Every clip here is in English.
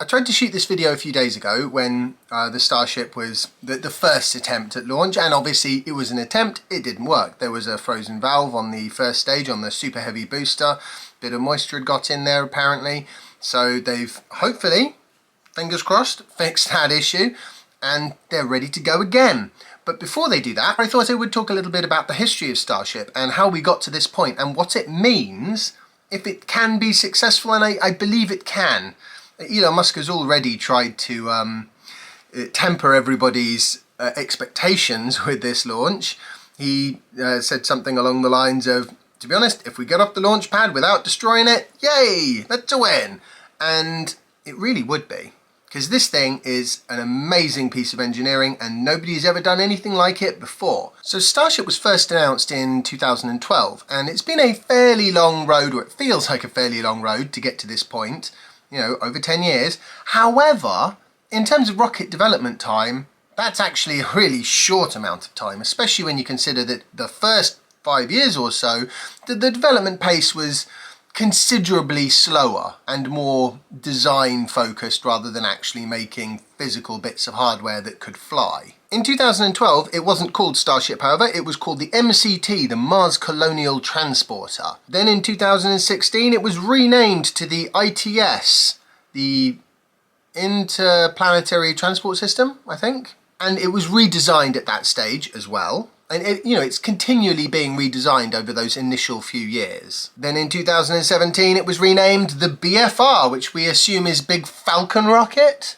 I tried to shoot this video a few days ago when the Starship was the first attempt at launch, and obviously it was an attempt, it didn't work. There was a frozen valve on the first stage on the super heavy booster, bit of moisture had got in there apparently, so they've hopefully, fingers crossed, fixed that issue and they're ready to go again. But before they do that, I thought I would talk a little bit about the history of Starship and how we got to this point and what it means if it can be successful, and I believe it can. Elon Musk has already tried to temper everybody's expectations with this launch. He said something along the lines of, to be honest, if we get off the launch pad without destroying it, yay, that's a win. And it really would be, because this thing is an amazing piece of engineering and nobody's ever done anything like it before. So Starship was first announced in 2012, and it's been a fairly long road, or it feels like a fairly long road to get to this point. You know, over 10 years. However, in terms of rocket development time, that's actually a really short amount of time, especially when you consider that the first 5 years or so, the development pace was considerably slower and more design focused rather than actually making physical bits of hardware that could fly. In 2012, it wasn't called Starship, however, it was called the MCT, the Mars Colonial Transporter. Then in 2016, it was renamed to the ITS, the Interplanetary Transport System, I think. And it was redesigned at that stage as well. And it's continually being redesigned over those initial few years. Then in 2017, it was renamed the BFR, which we assume is Big Falcon Rocket.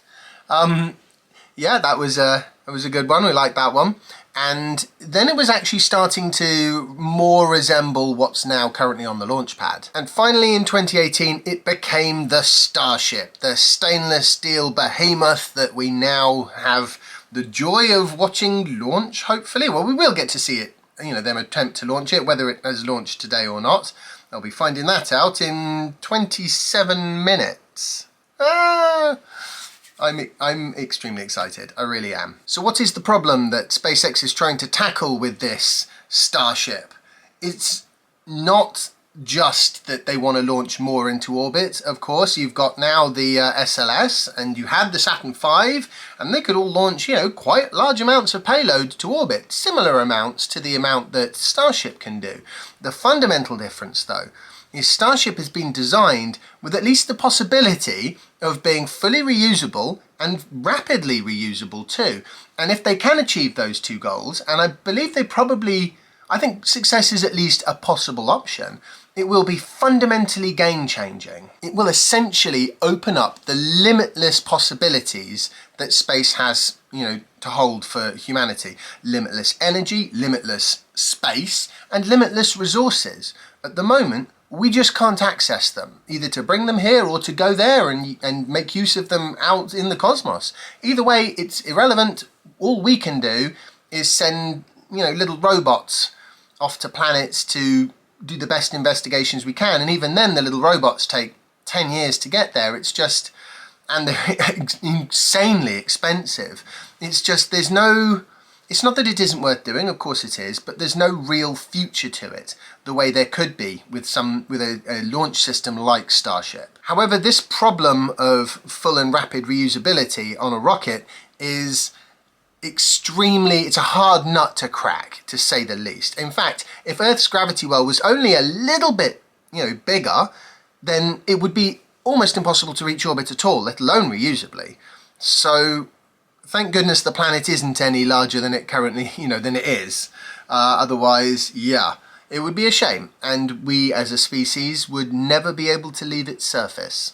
Yeah, that was a good one. We liked that one. And then it was actually starting to more resemble what's now currently on the launch pad. And finally in 2018, it became the Starship, the stainless steel behemoth that we now have the joy of watching launch, hopefully. Well, we will get to see it, them attempt to launch it, whether it has launched today or not. I'll be finding that out in 27 minutes. I'm extremely excited, I really am. So what is the problem that SpaceX is trying to tackle with this Starship? It's not just that they want to launch more into orbit, of course. You've got now the SLS, and you have the Saturn V, and they could all launch, quite large amounts of payload to orbit, similar amounts to the amount that Starship can do. The fundamental difference, though, is Starship has been designed with at least the possibility of being fully reusable and rapidly reusable too. And if they can achieve those two goals, and I believe I think success is at least a possible option, it will be fundamentally game-changing. It will essentially open up the limitless possibilities that space has, to hold for humanity. Limitless energy, limitless space, and limitless resources. At the moment, we just can't access them, either to bring them here or to go there and make use of them out in the cosmos. Either way, it's irrelevant. All we can do is send, little robots off to planets to do the best investigations we can, and even then the little robots take 10 years to get there. It's just, and they're insanely expensive. It's just, it's not that it isn't worth doing, of course it is, but there's no real future to it, the way there could be with a launch system like Starship. However, this problem of full and rapid reusability on a rocket is it's a hard nut to crack, to say the least. In fact, if Earth's gravity well was only a little bit, bigger, then it would be almost impossible to reach orbit at all, let alone reusably. So thank goodness the planet isn't any larger than it currently, than it is. Otherwise, yeah, it would be a shame. And we as a species would never be able to leave its surface.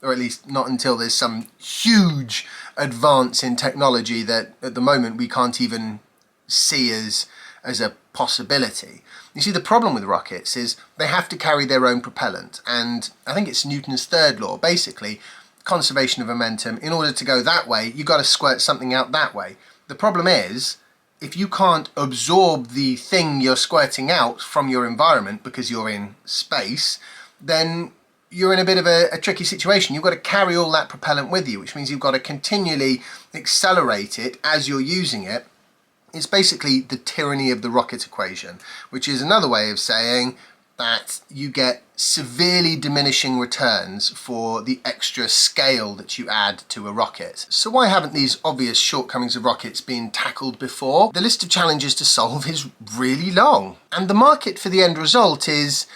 Or at least not until there's some huge advance in technology that at the moment we can't even see as a possibility. You see, the problem with rockets is they have to carry their own propellant, and I think it's Newton's third law, basically, conservation of momentum. In order to go that way, you've got to squirt something out that way. The problem is, if you can't absorb the thing you're squirting out from your environment because you're in space, then you're in a bit of a tricky situation. You've got to carry all that propellant with you, which means you've got to continually accelerate it as you're using it. It's basically the tyranny of the rocket equation, which is another way of saying that you get severely diminishing returns for the extra scale that you add to a rocket. So why haven't these obvious shortcomings of rockets been tackled before? The list of challenges to solve is really long, and the market for the end result is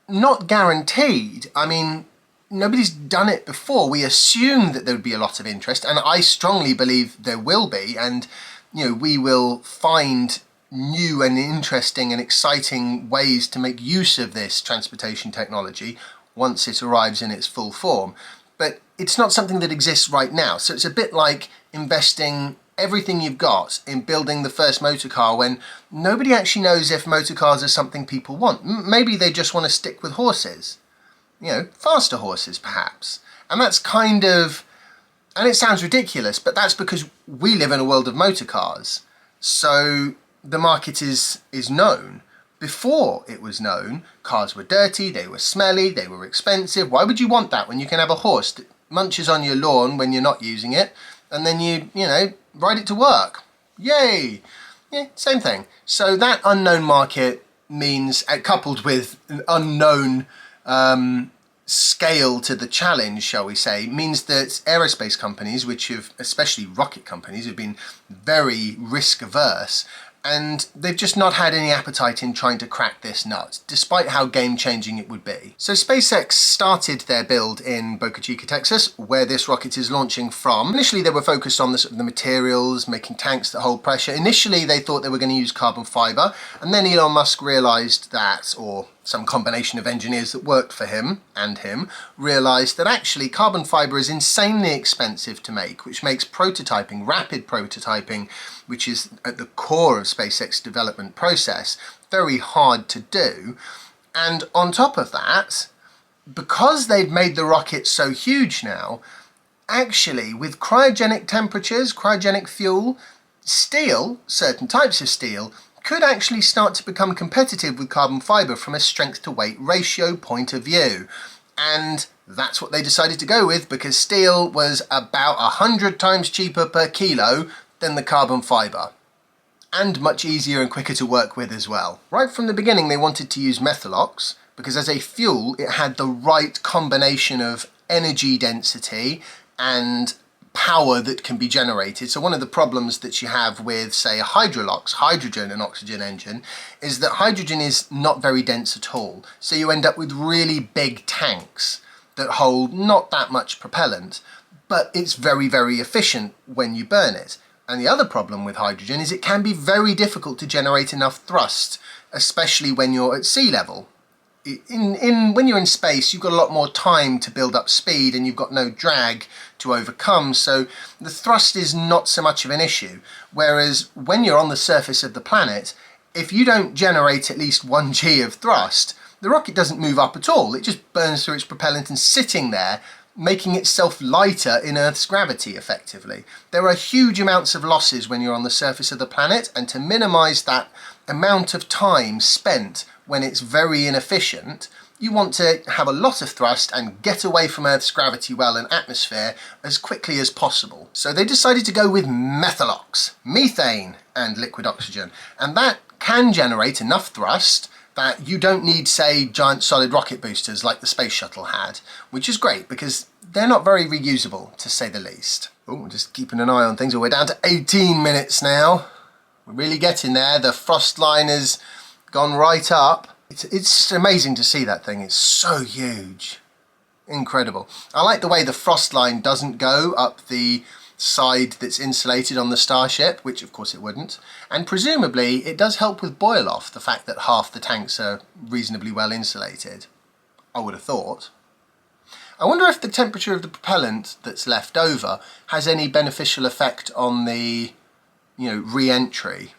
not guaranteed. I mean, nobody's done it before. We assume that there would be a lot of interest, and I strongly believe there will be, and we will find new and interesting and exciting ways to make use of this transportation technology once it arrives in its full form. But it's not something that exists right now. So it's a bit like investing everything you've got in building the first motor car when nobody actually knows if motor cars are something people want. Maybe they just want to stick with horses, faster horses perhaps. And that's kind of, and it sounds ridiculous, but that's because we live in a world of motor cars. So the market is known. Before it was known, cars were dirty, they were smelly, they were expensive. Why would you want that when you can have a horse that munches on your lawn when you're not using it, and then you ride it to work? Yay! Yeah, same thing. So that unknown market means, coupled with an unknown scale to the challenge, shall we say, means that aerospace companies, which have, especially rocket companies, have been very risk averse, and they've just not had any appetite in trying to crack this nut, despite how game-changing it would be. So SpaceX started their build in Boca Chica, Texas, where this rocket is launching from. Initially, they were focused on the materials, making tanks that hold pressure. Initially, they thought they were going to use carbon fiber, and then Elon Musk realized that, or some combination of engineers that worked for him realized that actually carbon fiber is insanely expensive to make, which makes prototyping, rapid prototyping, which is at the core of SpaceX development process, very hard to do. And on top of that, because they've made the rocket so huge now, actually with cryogenic temperatures, cryogenic fuel, steel, certain types of steel, could actually start to become competitive with carbon fiber from a strength to weight ratio point of view. And that's what they decided to go with, because steel was about 100 times cheaper per kilo than the carbon fiber, and much easier and quicker to work with as well. Right from the beginning they wanted to use methalox because as a fuel it had the right combination of energy density and power that can be generated. So one of the problems that you have with, say, a hydrolox, hydrogen and oxygen engine, is that hydrogen is not very dense at all. So you end up with really big tanks that hold not that much propellant, but it's very, very efficient when you burn it. And the other problem with hydrogen is it can be very difficult to generate enough thrust, especially when you're at sea level. When you're in space, you've got a lot more time to build up speed and you've got no drag to overcome, so the thrust is not so much of an issue. Whereas when you're on the surface of the planet, if you don't generate at least 1 G of thrust, the rocket doesn't move up at all. It just burns through its propellant and sitting there, making itself lighter in Earth's gravity, effectively. There are huge amounts of losses when you're on the surface of the planet, and to minimize that amount of time spent when it's very inefficient, you want to have a lot of thrust and get away from Earth's gravity well and atmosphere as quickly as possible. So they decided to go with methalox, methane and liquid oxygen, and that can generate enough thrust that you don't need, say, giant solid rocket boosters like the space shuttle had, which is great because they're not very reusable, to say the least. Oh, just keeping an eye on things. We're down to 18 minutes now. We're really getting there. The frost line has gone right up. It's just amazing to see that thing. It's so huge. Incredible. I like the way the frost line doesn't go up the side that's insulated on the Starship, which of course it wouldn't. And presumably it does help with boil off, the fact that half the tanks are reasonably well insulated. I would have thought. I wonder if the temperature of the propellant that's left over has any beneficial effect on the, re-entry.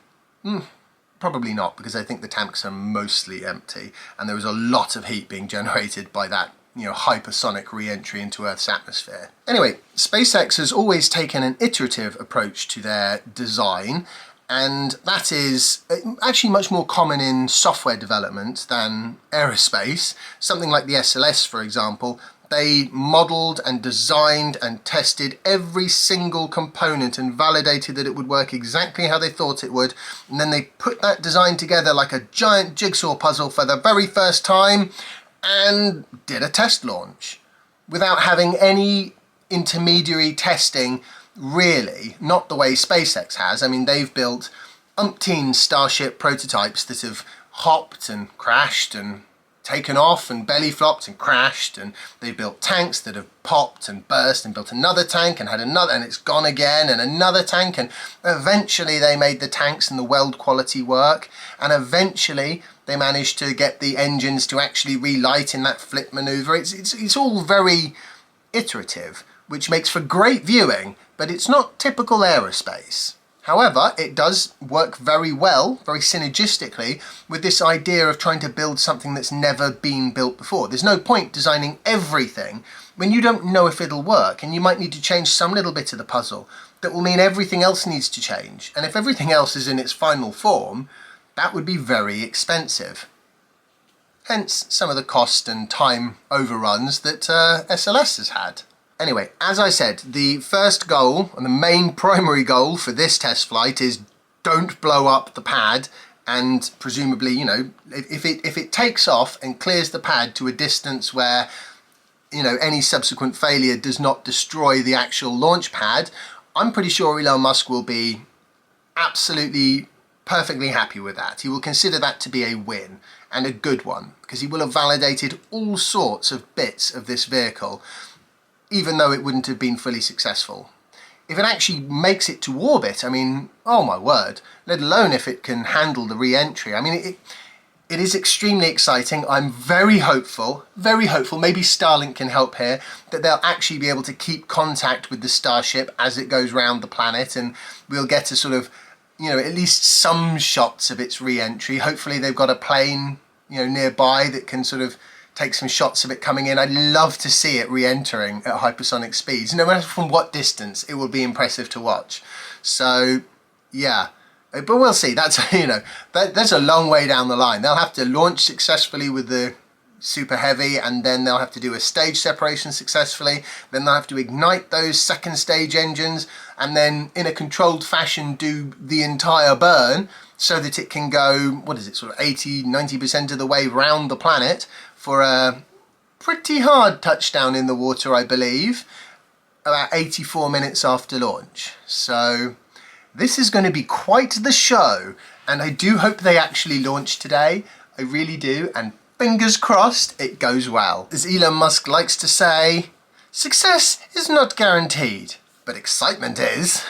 Probably not, because I think the tanks are mostly empty and there is a lot of heat being generated by that, hypersonic re-entry into Earth's atmosphere. Anyway, SpaceX has always taken an iterative approach to their design, and that is actually much more common in software development than aerospace. Something like the SLS, for example, They modelled and designed and tested every single component and validated that it would work exactly how they thought it would. And then they put that design together like a giant jigsaw puzzle for the very first time and did a test launch without having any intermediary testing, really. Not the way SpaceX has. I mean, they've built umpteen Starship prototypes that have hopped and crashed and taken off and belly flopped and crashed, and they built tanks that have popped and burst and built another tank and had another, and it's gone again, and another tank, and eventually they made the tanks and the weld quality work, and eventually they managed to get the engines to actually relight in that flip maneuver. It's all very iterative, which makes for great viewing, but it's not typical aerospace. However, it does work very well, very synergistically, with this idea of trying to build something that's never been built before. There's no point designing everything when you don't know if it'll work, and you might need to change some little bit of the puzzle that will mean everything else needs to change. And if everything else is in its final form, that would be very expensive. Hence some of the cost and time overruns that SLS has had. Anyway, as I said, the first goal and the main primary goal for this test flight is don't blow up the pad, and presumably, you know, if it takes off and clears the pad to a distance where, you know, any subsequent failure does not destroy the actual launch pad, I'm pretty sure Elon Musk will be absolutely perfectly happy with that. He will consider that to be a win, and a good one, because he will have validated all sorts of bits of this vehicle, even though it wouldn't have been fully successful. If it actually makes it to orbit, I mean, oh my word, let alone if it can handle the re-entry. I mean, it is extremely exciting. I'm very hopeful, maybe Starlink can help here, that they'll actually be able to keep contact with the Starship as it goes round the planet, and we'll get a sort of, you know, at least some shots of its re-entry. Hopefully they've got a plane, you know, nearby that can sort of take some shots of it coming in. I'd love to see it re-entering at hypersonic speeds. No matter from what distance, it will be impressive to watch. So, yeah. But we'll see. That's, you know, that's a long way down the line. They'll have to launch successfully with the Super Heavy, and then they'll have to do a stage separation successfully. Then they'll have to ignite those second stage engines, and then in a controlled fashion do the entire burn so that it can go, what is it, sort of 80-90% of the way round the planet for a pretty hard touchdown in the water, I believe, about 84 minutes after launch. So this is going to be quite the show, and I do hope they actually launch today. I really do, and fingers crossed it goes well. As Elon Musk likes to say, success is not guaranteed, but excitement is.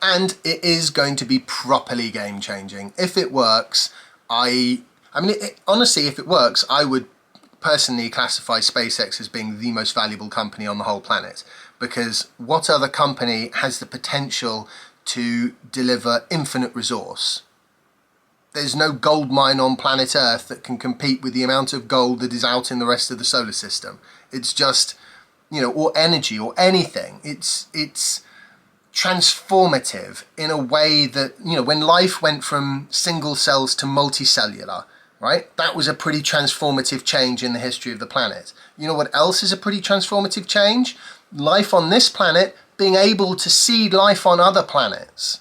And it is going to be properly game-changing. If it works, honestly, if it works, I would personally classify SpaceX as being the most valuable company on the whole planet, because what other company has the potential to deliver infinite resource? There's no gold mine on planet Earth that can compete with the amount of gold that is out in the rest of the solar system. It's just, you know, or energy or anything. It's transformative in a way that, you know, when life went from single cells to multicellular, right? That was a pretty transformative change in the history of the planet. You know what else is a pretty transformative change? Life on this planet being able to seed life on other planets.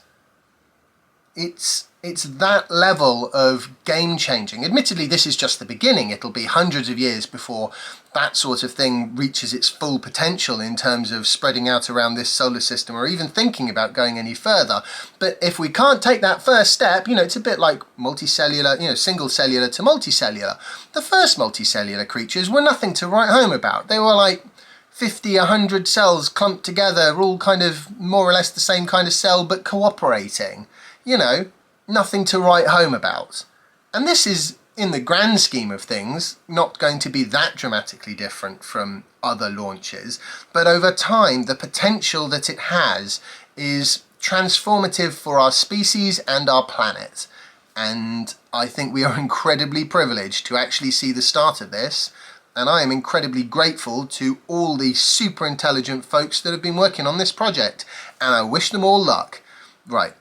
It's that level of game-changing. Admittedly, this is just the beginning. It'll be hundreds of years before that sort of thing reaches its full potential in terms of spreading out around this solar system, or even thinking about going any further. But if we can't take that first step, you know, it's a bit like multicellular, you know, single cellular to multicellular. The first multicellular creatures were nothing to write home about. They were like 50, 100 cells clumped together, all kind of more or less the same kind of cell, but cooperating. You know, nothing to write home about. And this is, in the grand scheme of things, not going to be that dramatically different from other launches, but over time the potential that it has is transformative for our species and our planet. And I think we are incredibly privileged to actually see the start of this, and I am incredibly grateful to all the super intelligent folks that have been working on this project, and I wish them all luck. Right.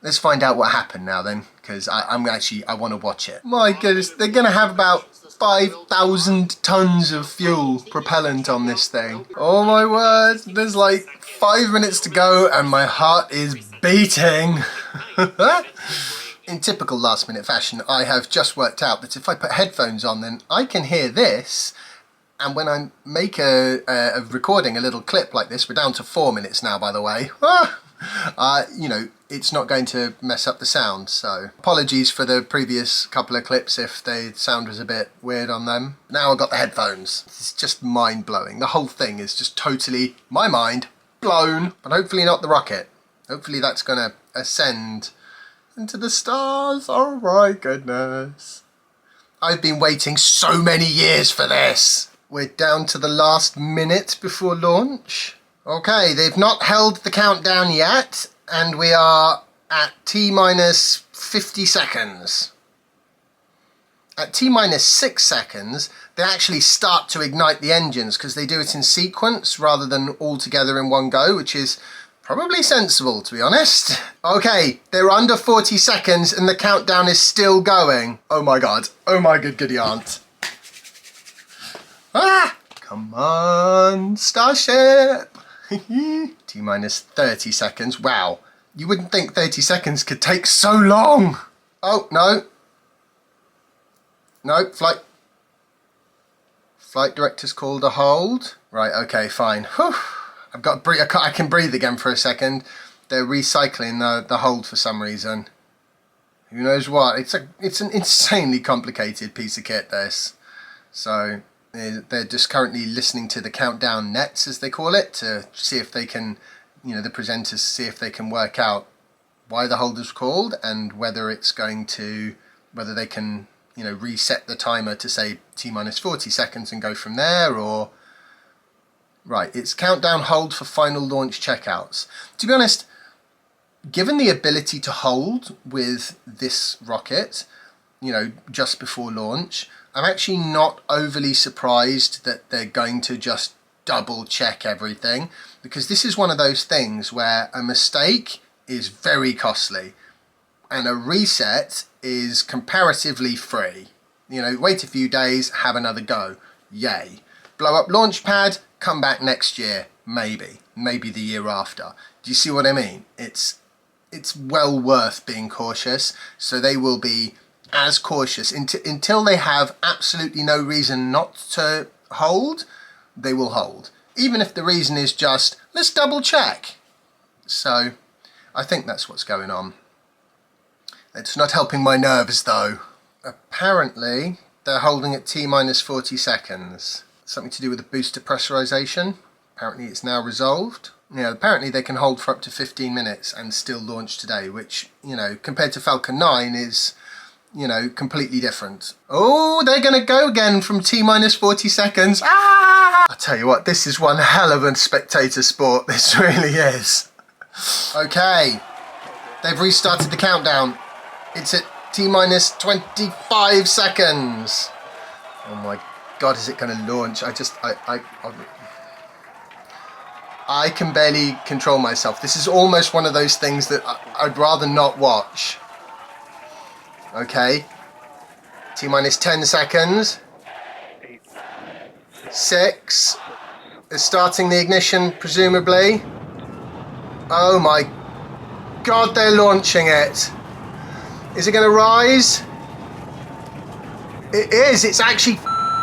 Let's find out what happened now then, because I want to watch it. My goodness, they're going to have about 5,000 tons of fuel propellant on this thing. Oh my word, there's like 5 minutes to go and my heart is beating. In typical last minute fashion, I have just worked out that if I put headphones on, then I can hear this. And when I make a recording, a little clip like this, we're down to 4 minutes now, by the way. You know, it's not going to mess up the sound. So apologies for the previous couple of clips if the sound was a bit weird on them. Now I've got the headphones. It's just mind blowing. The whole thing is just totally, my mind, blown. But hopefully not the rocket. Hopefully that's going to ascend into the stars. Oh my goodness. I've been waiting so many years for this. We're down to the last minute before launch. Okay, they've not held the countdown yet, and we are at T-minus 50 seconds. At T-minus 6 seconds, they actually start to ignite the engines because they do it in sequence rather than all together in one go, which is probably sensible, to be honest. Okay, they're under 40 seconds and the countdown is still going. Oh my god. Oh my good goody aunt. Ah! Come on, Starship. T-minus 30 seconds. Wow. You wouldn't think 30 seconds could take so long. Oh, no. No, flight director's called a hold. Right, okay, fine. Whew. I've got to breathe. I can breathe again for a second. They're recycling the hold for some reason. Who knows what? It's an insanely complicated piece of kit, this. So they're just currently listening to the countdown nets, as they call it, to see if they can, you know, the presenters see if they can work out why the hold is called and whether it's going to, whether they can, you know, reset the timer to say T-minus 40 seconds and go from there, or... Right, it's countdown hold for final launch checkouts. To be honest, given the ability to hold with this rocket, you know, just before launch, I'm actually not overly surprised that they're going to just double check everything, because this is one of those things where a mistake is very costly and a reset is comparatively free. You know, wait a few days, have another go. Yay. Blow up launch pad, come back next year, maybe the year after. Do you see what I mean? It's well worth being cautious, so they will be as cautious until they have absolutely no reason not to hold. They will hold, even if the reason is just let's double check. So I think that's what's going on. It's not helping my nerves though. Apparently they're holding at T-minus 40 seconds. Something to do with the booster pressurization. Apparently it's now resolved. Yeah, apparently they can hold for up to 15 minutes and still launch today, which, you know, compared to Falcon 9 is, you know, completely different. Oh, they're going to go again from T-minus 40 seconds. Ah! I tell you what, this is one hell of a spectator sport. This really is. Okay, they've restarted the countdown. It's at T-minus 25 seconds. Oh my God, is it going to launch? I can barely control myself. This is almost one of those things that I'd rather not watch. Okay. T-minus 10 seconds. 6. They're starting the ignition, presumably. Oh my God, they're launching it. Is it going to rise? It is. It's actually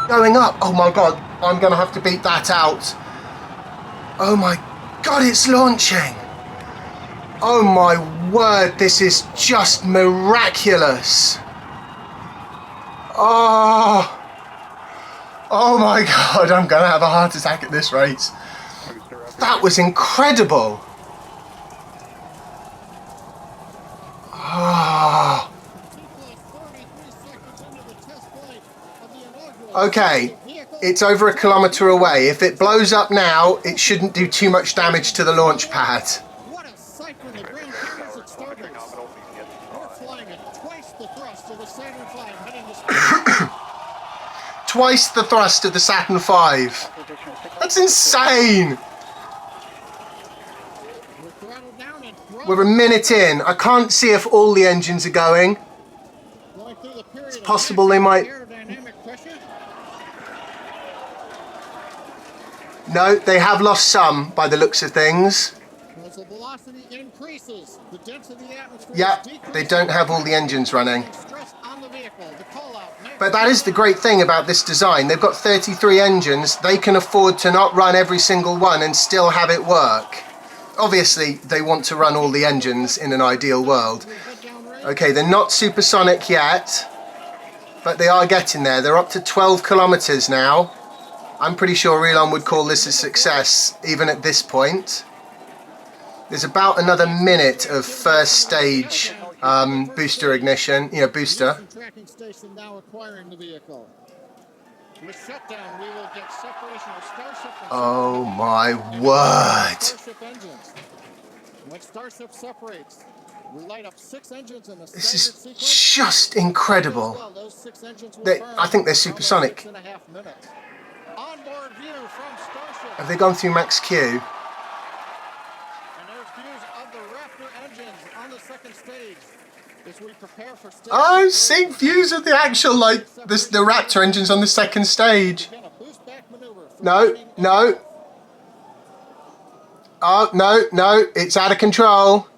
going up. Oh my God, I'm going to have to beat that out. Oh my God, it's launching. Oh my word, this is just miraculous. Oh my God, I'm going to have a heart attack at this rate. That was incredible. Oh. Okay, it's over a kilometre away. If it blows up now, it shouldn't do too much damage to the launch pad. What a sight when the ground cameras at Starbase. We're flying at twice the thrust of the Saturn V heading to space. Twice the thrust of the Saturn V. That's insane. We're a minute in. I can't see if all the engines are going. It's possible they might... No, they have lost some by the looks of things. As the velocity increases, the density of the atmosphere Yeah, is decreasing. they don't have all the engines running. Stress on the vehicle. The call-out. But that is the great thing about this design. They've got 33 engines. They can afford to not run every single one and still have it work. Obviously, they want to run all the engines in an ideal world. Okay, they're not supersonic yet, but they are getting there. They're up to 12 kilometers now. I'm pretty sure Elon would call this a success, even at this point. There's about another minute of first stage booster ignition, booster. Tracking station now acquiring the vehicle. With shutdown, we will get separation of Starship and Oh my word. Starship engines. When Starship separates, we light up 6 engines in a This staggered is sequence. just incredible. Well, those 6 engines will burn I think they're for supersonic. almost 6.5 minutes. Onboard view from Starship. Have they gone through max Q? And there's views of the Raptor engines on the second stage as we prepare for stage. I've seen views of the actual, the Raptor engines on the second stage. Again, a boost back maneuver for No, landing. no. Oh, no, it's out of control.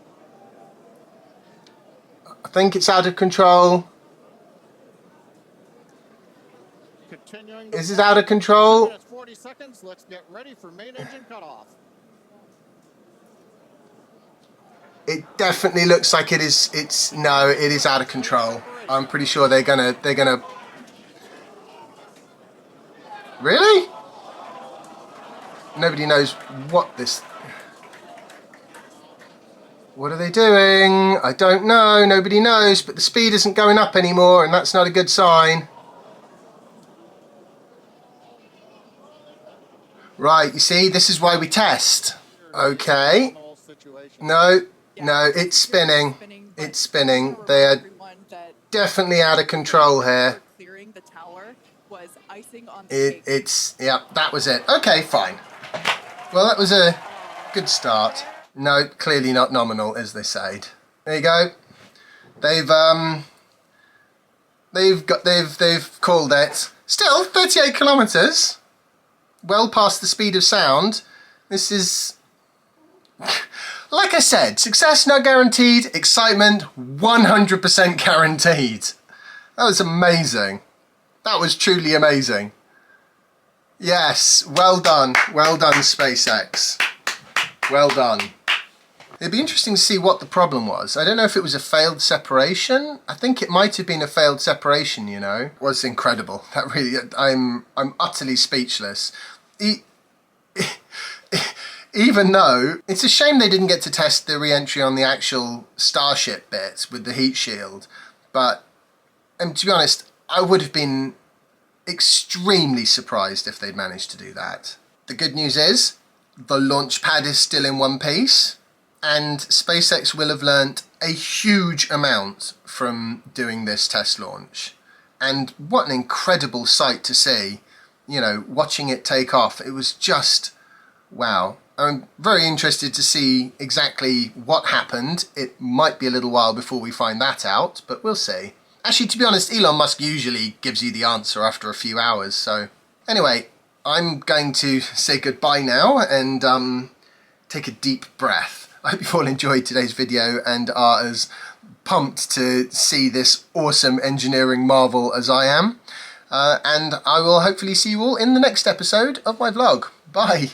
I think it's out of control. Continuing the Is it out of control? 2 minutes 40 seconds. Let's get ready for main engine cutoff. It definitely looks like it is. No, it is out of control. I'm pretty sure they're gonna. Really? Nobody knows what this. What are they doing? I don't know. Nobody knows. But the speed isn't going up anymore, and that's not a good sign. Right. You see, this is why we test. Okay. No. No, it's spinning. It's spinning. They are definitely out of control here. Clearing the tower was icing on the cake. Yeah, that was it. Okay, fine. Well, that was a good start. No, clearly not nominal, as they said. There you go. They've called it. Still, 38 kilometers. Well past the speed of sound. This is. Like I said, success not guaranteed, excitement 100% guaranteed. That was amazing. That was truly amazing. Yes, well done. Well done, SpaceX. Well done. It'd be interesting to see what the problem was. I don't know if it was a failed separation. I think it might have been a failed separation, It was incredible. That really, I'm utterly speechless. Even though it's a shame they didn't get to test the re-entry on the actual Starship bit with the heat shield, but to be honest, I would have been extremely surprised if they'd managed to do that. The good news is the launch pad is still in one piece, and SpaceX will have learnt a huge amount from doing this test launch. And what an incredible sight to see, watching it take off. It was just wow. I'm very interested to see exactly what happened. It might be a little while before we find that out, but we'll see. Actually, to be honest, Elon Musk usually gives you the answer after a few hours, so... Anyway, I'm going to say goodbye now and take a deep breath. I hope you've all enjoyed today's video and are as pumped to see this awesome engineering marvel as I am. And I will hopefully see you all in the next episode of my vlog. Bye!